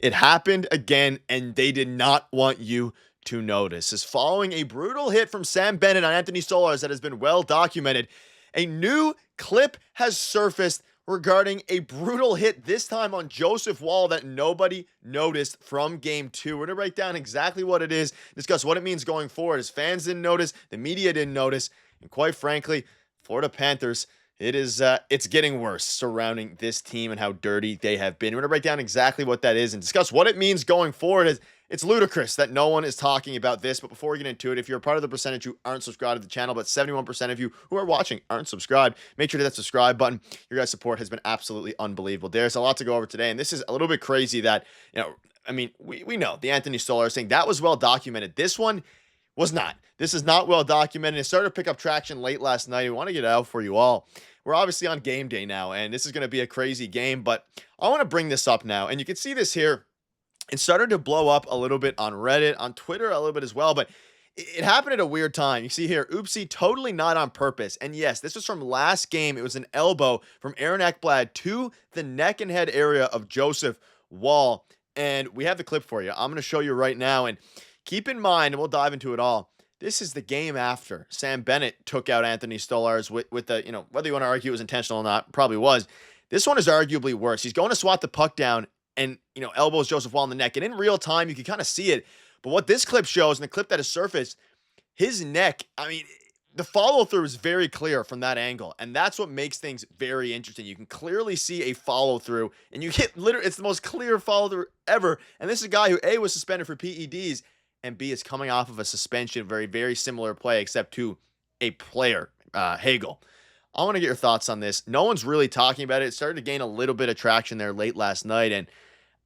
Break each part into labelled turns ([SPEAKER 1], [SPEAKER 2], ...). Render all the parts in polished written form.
[SPEAKER 1] It happened again, and they did not want you to notice. Is following a brutal hit from Sam Bennett on Anthony Solars that has been well documented. A new clip has surfaced regarding a brutal hit, this time on Joseph Wall, that nobody noticed from game two. We're going to break down exactly what it is, discuss what it means going forward, as fans didn't notice, the media didn't notice, and quite frankly, Florida Panthers, it's getting worse surrounding this team and how dirty they have been. We're gonna break down exactly what that is and discuss what it means going forward. As it's ludicrous that no one is talking about this. But before we get into it, if you're a part of the percentage who aren't subscribed to the channel, but 71% of you who are watching aren't subscribed, make sure to hit that subscribe button. Your guys' support has been absolutely unbelievable. There's a lot to go over today, and this is a little bit crazy that, I mean, we know the Anthony Stolar thing, that was well documented. This one was not. This is not well documented. It started to pick up traction late last night. We want to get it out for you all. We're obviously on game day now, and this is going to be a crazy game, but I want to bring this up now. And you can see this here. It started to blow up a little bit on Reddit, on Twitter a little bit as well, but it happened at a weird time. You see here, oopsie, totally not on purpose. And yes, this was from last game. It was an elbow from Aaron Ekblad to the neck and head area of Joseph Wall. And we have the clip for you. I'm going to show you right now. And keep in mind, and we'll dive into it all, this is the game after Sam Bennett took out Anthony Stolarz with the, whether you want to argue it was intentional or not, probably was. This one is arguably worse. He's going to swat the puck down and, elbows Joseph Wall in the neck. And in real time, you can kind of see it. But what this clip shows, and the clip that has surfaced, his neck, the follow through is very clear from that angle. And that's what makes things very interesting. You can clearly see a follow through, and you hit literally, it's the most clear follow through ever. And this is a guy who A, was suspended for PEDs, and B, is coming off of a suspension, very, very similar play, except to a player, Hagel. I want to get your thoughts on this. No one's really talking about it. It started to gain a little bit of traction there late last night, and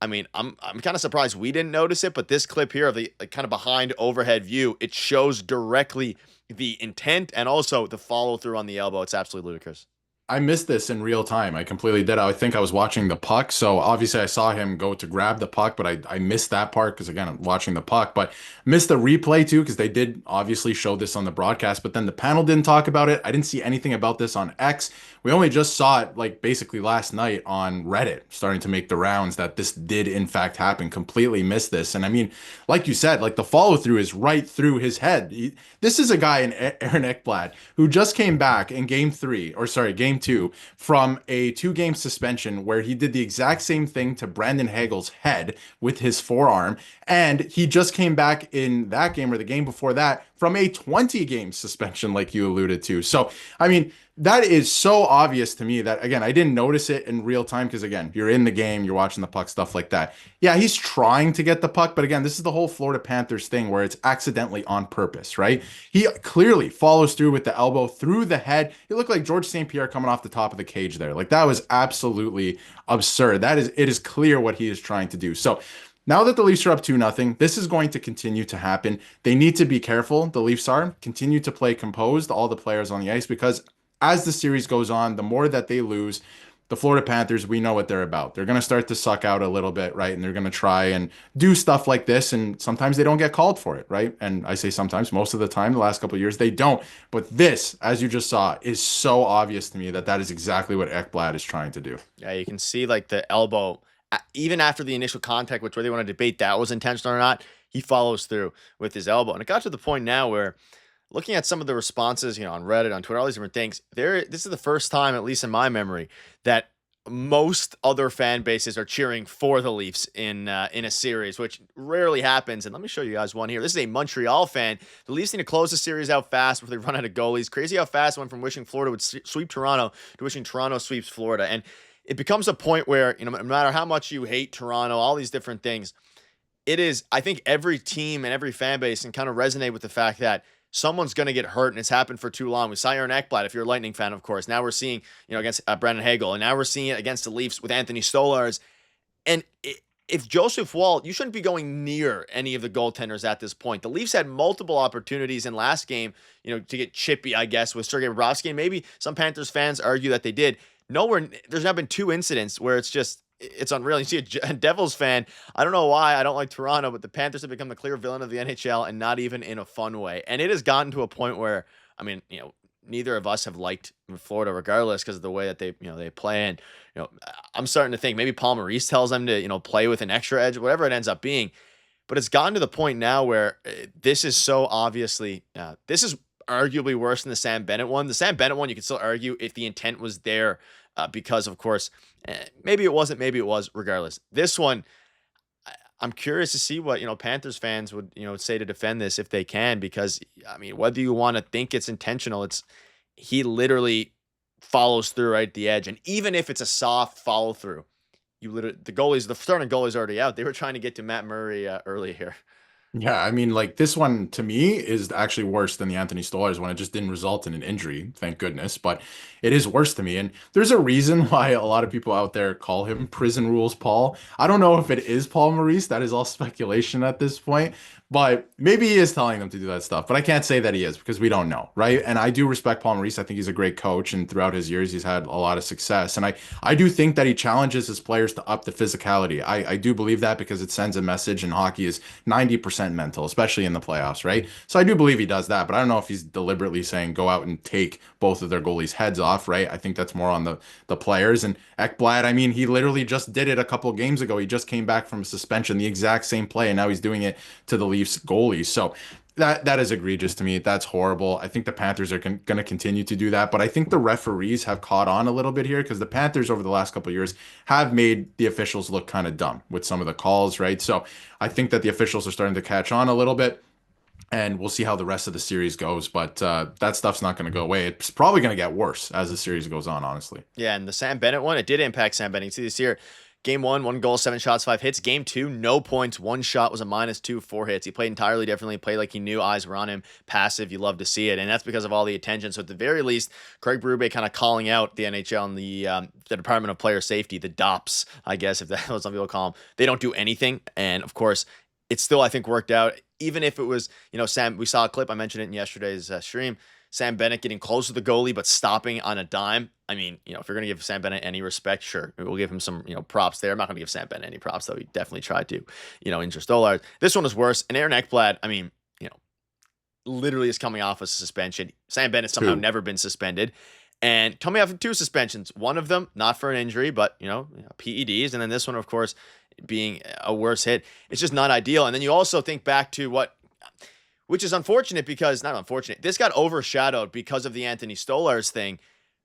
[SPEAKER 1] I'm kind of surprised we didn't notice it, but this clip here of the kind of behind overhead view, it shows directly the intent and also the follow through on the elbow. It's absolutely ludicrous.
[SPEAKER 2] I missed this in real time. I completely did. I think I was watching the puck. So obviously I saw him go to grab the puck, but I missed that part because again, I'm watching the puck, but missed the replay too because they did obviously show this on the broadcast, but then the panel didn't talk about it. I didn't see anything about this on X. We only just saw it like basically last night on Reddit starting to make the rounds that this did in fact happen. Completely missed this. And I mean, like you said, like the follow through is right through his head. This is a guy in Aaron Ekblad who just came back in game two from a 2-game suspension where he did the exact same thing to Brandon Hagel's head with his forearm. And he just came back in that game or the game before that from a 20-game suspension, like you alluded to. So, I mean, that is so obvious to me that, again, I didn't notice it in real time because, again, you're in the game, you're watching the puck, stuff like that. Yeah, he's trying to get the puck, but again, this is the whole Florida Panthers thing where it's accidentally on purpose, right? He clearly follows through with the elbow through the head. He looked like George St. Pierre coming off the top of the cage there. Like, that was absolutely absurd. It is clear what he is trying to do. So, now that the Leafs are up 2-0, this is going to continue to happen. They need to be careful. The Leafs are continue to play composed, all the players on the ice, because as the series goes on, the more that they lose, the Florida Panthers, we know what they're about. They're going to start to suck out a little bit, right? And they're going to try and do stuff like this. And sometimes they don't get called for it, right? And I say sometimes, most of the time, the last couple of years, they don't. But this, as you just saw, is so obvious to me that that is exactly what Ekblad is trying to do.
[SPEAKER 1] Yeah, you can see like the elbow, even after the initial contact, which whether you want to debate that was intentional or not, he follows through with his elbow. And it got to the point now where looking at some of the responses, on Reddit, on Twitter, all these different things, this is the first time, at least in my memory, that most other fan bases are cheering for the Leafs in a series, which rarely happens. And let me show you guys one here. This is a Montreal fan. The Leafs need to close the series out fast before they run out of goalies. Crazy how fast it went from wishing Florida would sweep Toronto to wishing Toronto sweeps Florida. And it becomes a point where, no matter how much you hate Toronto, all these different things, it is, I think every team and every fan base can kind of resonate with the fact that someone's going to get hurt, and it's happened for too long. We saw Aaron Ekblad, if you're a Lightning fan, of course. Now we're seeing, against Brandon Hagel, and now we're seeing it against the Leafs with Anthony Stolarz. And if Joseph Wall, you shouldn't be going near any of the goaltenders at this point. The Leafs had multiple opportunities in last game, to get chippy, I guess, with Sergei Bobrovsky. And maybe some Panthers fans argue that they did. Nowhere, there's now been 2 incidents where it's unreal. You see a Devils fan. I don't know why I don't like Toronto, but the Panthers have become the clear villain of the NHL, and not even in a fun way. And it has gotten to a point where, neither of us have liked Florida regardless because of the way that they play. And, I'm starting to think maybe Paul Maurice tells them to, play with an extra edge, whatever it ends up being. But it's gotten to the point now where this is so obviously, this is arguably worse than the Sam Bennett one. The Sam Bennett one, you could still argue if the intent was there, because, of course, maybe it wasn't, maybe it was, regardless. This one, I'm curious to see what, Panthers fans would, say to defend this if they can, because, I mean, whether you want to think it's intentional, he literally follows through right at the edge. And even if it's a soft follow through, the starting goalie's already out. They were trying to get to Matt Murray early here.
[SPEAKER 2] Yeah, I mean, like this one to me is actually worse than the Anthony Stolarz one. It just didn't result in an injury, thank goodness. But it is worse to me. And there's a reason why a lot of people out there call him Prison Rules Paul. I don't know if it is Paul Maurice. That is all speculation at this point. But maybe he is telling them to do that stuff. But I can't say that he is because we don't know, right? And I do respect Paul Maurice. I think he's a great coach. And throughout his years, he's had a lot of success. And I do think that he challenges his players to up the physicality. I do believe that because it sends a message, and hockey is 90% mental, especially in the playoffs, right? So I do believe he does that, but I don't know if he's deliberately saying go out and take both of their goalies' heads off, right? I think that's more on the players. And Ekblad, I mean, he literally just did it a couple of games ago. He just came back from a suspension, the exact same play, and now he's doing it to the Leafs goalies. So that is egregious to me. That's horrible. I think the Panthers are going to continue to do that, but I think the referees have caught on a little bit here because the Panthers over the last couple of years have made the officials look kind of dumb with some of the calls, right? So I think that the officials are starting to catch on a little bit, and we'll see how the rest of the series goes. But that stuff's not going to go away. It's probably going to get worse as the series goes on, honestly.
[SPEAKER 1] Yeah, and the Sam Bennett one, it did impact Sam Bennett. You see this here. Game 1, 1 goal, 7 shots, 5 hits. Game 2, no points, 1 shot, was a -2, 4 hits. He played entirely differently, played like he knew eyes were on him, passive. You love to see it, and that's because of all the attention. So at the very least, Craig Berube kind of calling out the NHL and the Department of Player Safety, the DOPS, I guess, if that's what some people call them. They don't do anything, and of course, it still, I think, worked out. Even if it was, Sam, we saw a clip, I mentioned it in yesterday's stream, Sam Bennett getting close to the goalie, but stopping on a dime. I mean, if you're going to give Sam Bennett any respect, sure, we'll give him some, props there. I'm not going to give Sam Bennett any props, though. He definitely tried to, injure Stolarz. This one is worse. And Aaron Ekblad, I mean, literally is coming off a suspension. Sam Bennett somehow never been suspended. And coming off of 2 suspensions. One of them, not for an injury, but, PEDs. And then this one, of course, being a worse hit. It's just not ideal. And then you also think back to which is unfortunate because, not unfortunate, this got overshadowed because of the Anthony Stolarz thing.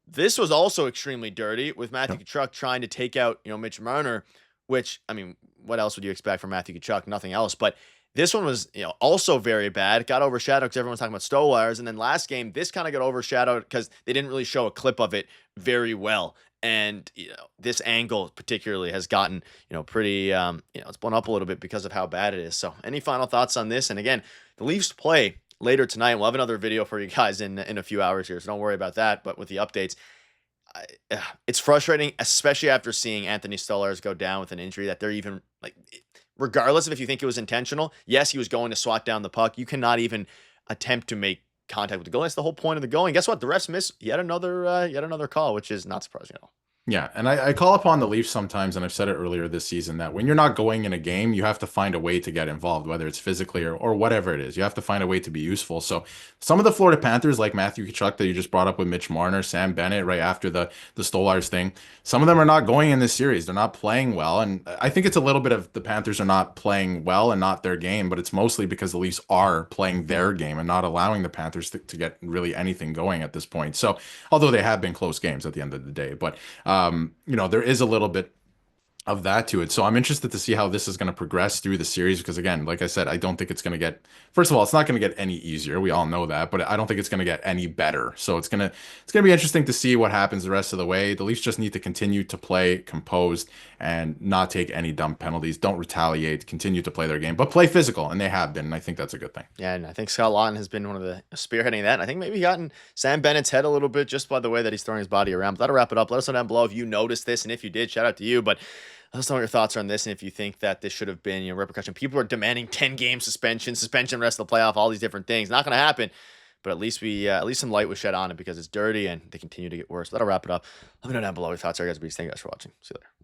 [SPEAKER 1] This was also extremely dirty with Matthew Tkachuk trying to take out, Mitch Marner, which, I mean, what else would you expect from Matthew Tkachuk? Nothing else. But this one was, also very bad. It got overshadowed because everyone's talking about Stolarz. And then last game, this kind of got overshadowed because they didn't really show a clip of it very well. And, this angle particularly has gotten, pretty, it's blown up a little bit because of how bad it is. So any final thoughts on this? And again, the Leafs play later tonight. We'll have another video for you guys in a few hours here, so don't worry about that. But with the updates, it's frustrating, especially after seeing Anthony Stolarz go down with an injury, that they're even, regardless of if you think it was intentional, yes, he was going to swat down the puck. You cannot even attempt to make contact with the goal. That's the whole point of the goal. And guess what? The refs miss yet another call, which is not surprising at all.
[SPEAKER 2] Yeah, and I call upon the Leafs sometimes, and I've said it earlier this season, that when you're not going in a game, you have to find a way to get involved, whether it's physically or whatever it is. You have to find a way to be useful. So some of the Florida Panthers, like Matthew Tkachuk that you just brought up with Mitch Marner, Sam Bennett, right after the Stolarz thing, some of them are not going in this series. They're not playing well, and I think it's a little bit of the Panthers are not playing well and not their game, but it's mostly because the Leafs are playing their game and not allowing the Panthers to get really anything going at this point. So although they have been close games at the end of the day, but there is a little bit of that to it. So I'm interested to see how this is going to progress through the series because, again, like I said, I don't think it's going to get, first of all, it's not going to get any easier. We all know that, but I don't think it's going to get any better. So it's going to be interesting to see what happens the rest of the way. The Leafs just need to continue to play composed and not take any dumb penalties. Don't retaliate, continue to play their game, but play physical, and they have been, and I think that's a good thing.
[SPEAKER 1] Yeah, and I think Scott Laughton has been one of the spearheading that, and I think maybe gotten Sam Bennett's head a little bit just by the way that he's throwing his body around. But that'll wrap it up. Let us know down below if you noticed this, and if you did, shout out to you. But let us know what your thoughts are on this, and if you think that this should have been, repercussion. People are demanding 10-game suspension rest of the playoff, all these different things. Not going to happen, but at least some light was shed on it because it's dirty and they continue to get worse. That'll wrap it up. Let me know down below your thoughts. Thank you guys for watching. See you later.